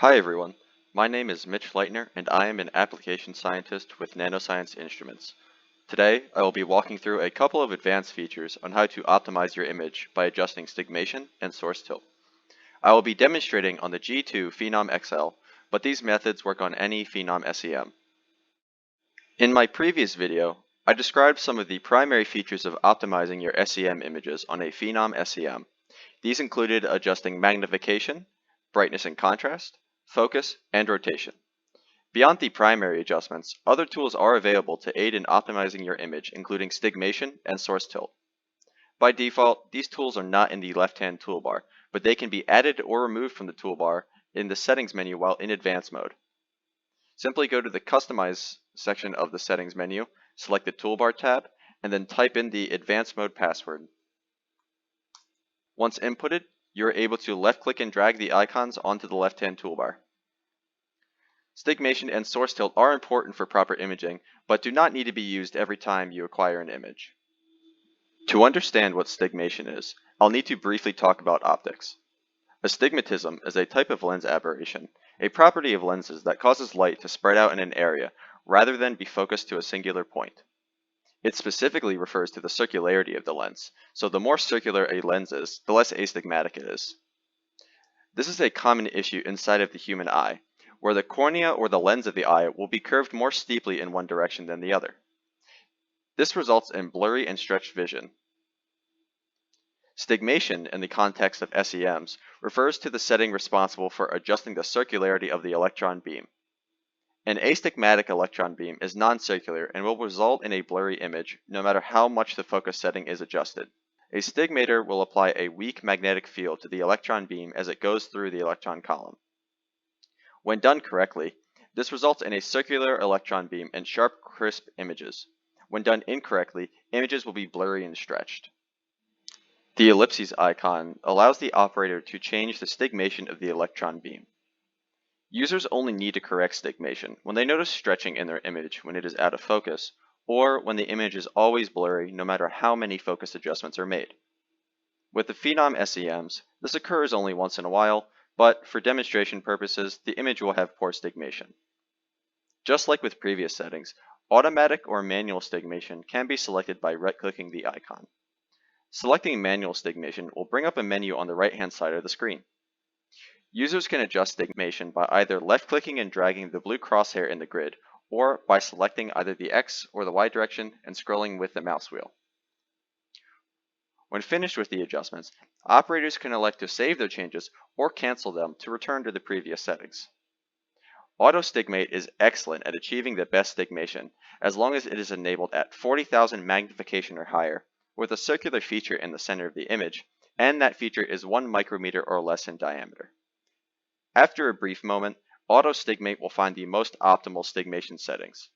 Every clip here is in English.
Hi everyone, my name is Mitch Leitner and I am an application scientist with Nanoscience Instruments. Today I will be walking through a couple of advanced features on how to optimize your image by adjusting stigmation and source tilt. I will be demonstrating on the G2 Phenom XL, but these methods work on any Phenom SEM. In my previous video, I described some of the primary features of optimizing your SEM images on a Phenom SEM. These included adjusting magnification, brightness and contrast, focus, and rotation. Beyond the primary adjustments, other tools are available to aid in optimizing your image, including stigmation and source tilt. By default, these tools are not in the left-hand toolbar, but they can be added or removed from the toolbar in the settings menu while in advanced mode. Simply go to the Customize section of the settings menu, select the Toolbar tab, and then type in the advanced mode password. Once inputted, you are able to left-click and drag the icons onto the left-hand toolbar. Stigmation and source tilt are important for proper imaging, but do not need to be used every time you acquire an image. To understand what stigmation is, I'll need to briefly talk about optics. Astigmatism is a type of lens aberration, a property of lenses that causes light to spread out in an area rather than be focused to a singular point. It specifically refers to the circularity of the lens, so the more circular a lens is, the less astigmatic it is. This is a common issue inside of the human eye, where the cornea or the lens of the eye will be curved more steeply in one direction than the other. This results in blurry and stretched vision. Stigmation, in the context of SEMs, refers to the setting responsible for adjusting the circularity of the electron beam. An astigmatic electron beam is non-circular and will result in a blurry image, no matter how much the focus setting is adjusted. A stigmator will apply a weak magnetic field to the electron beam as it goes through the electron column. When done correctly, this results in a circular electron beam and sharp, crisp images. When done incorrectly, images will be blurry and stretched. The ellipses icon allows the operator to change the stigmation of the electron beam. Users only need to correct stigmation when they notice stretching in their image when it is out of focus, or when the image is always blurry no matter how many focus adjustments are made. With the Phenom SEMs, this occurs only once in a while, but for demonstration purposes, the image will have poor stigmation. Just like with previous settings, automatic or manual stigmation can be selected by right-clicking the icon. Selecting manual stigmation will bring up a menu on the right-hand side of the screen. Users can adjust stigmation by either left-clicking and dragging the blue crosshair in the grid, or by selecting either the X or the Y direction and scrolling with the mouse wheel. When finished with the adjustments, operators can elect to save their changes or cancel them to return to the previous settings. Auto-stigmate is excellent at achieving the best stigmation, as long as it is enabled at 40,000 magnification or higher, with a circular feature in the center of the image, and that feature is 1 micrometer or less in diameter. After a brief moment, auto-stigmate will find the most optimal stigmation settings.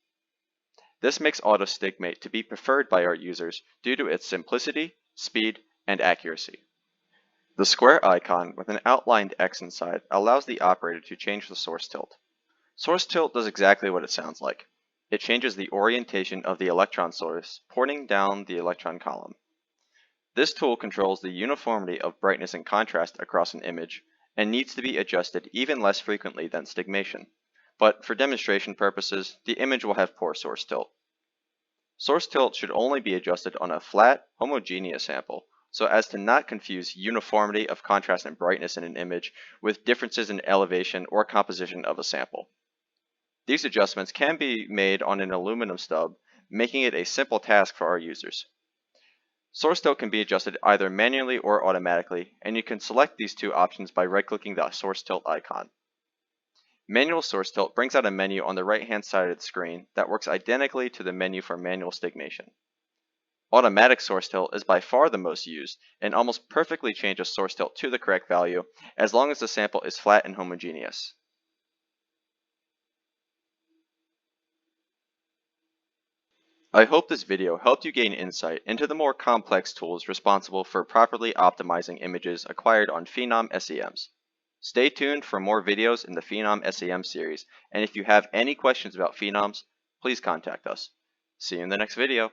This makes auto-stigmate to be preferred by our users due to its simplicity, speed, and accuracy. The square icon with an outlined X inside allows the operator to change the source tilt. Source tilt does exactly what it sounds like. It changes the orientation of the electron source, pointing down the electron column. This tool controls the uniformity of brightness and contrast across an image, and needs to be adjusted even less frequently than stigmation. But for demonstration purposes, the image will have poor source tilt. Source tilt should only be adjusted on a flat, homogeneous sample, so as to not confuse uniformity of contrast and brightness in an image with differences in elevation or composition of a sample. These adjustments can be made on an aluminum stub, making it a simple task for our users. Source tilt can be adjusted either manually or automatically, and you can select these two options by right-clicking the source tilt icon. Manual source tilt brings out a menu on the right-hand side of the screen that works identically to the menu for manual stigmation. Automatic source tilt is by far the most used, and almost perfectly changes source tilt to the correct value, as long as the sample is flat and homogeneous. I hope this video helped you gain insight into the more complex tools responsible for properly optimizing images acquired on Phenom SEMs. Stay tuned for more videos in the Phenom SEM series, and if you have any questions about Phenoms, please contact us. See you in the next video.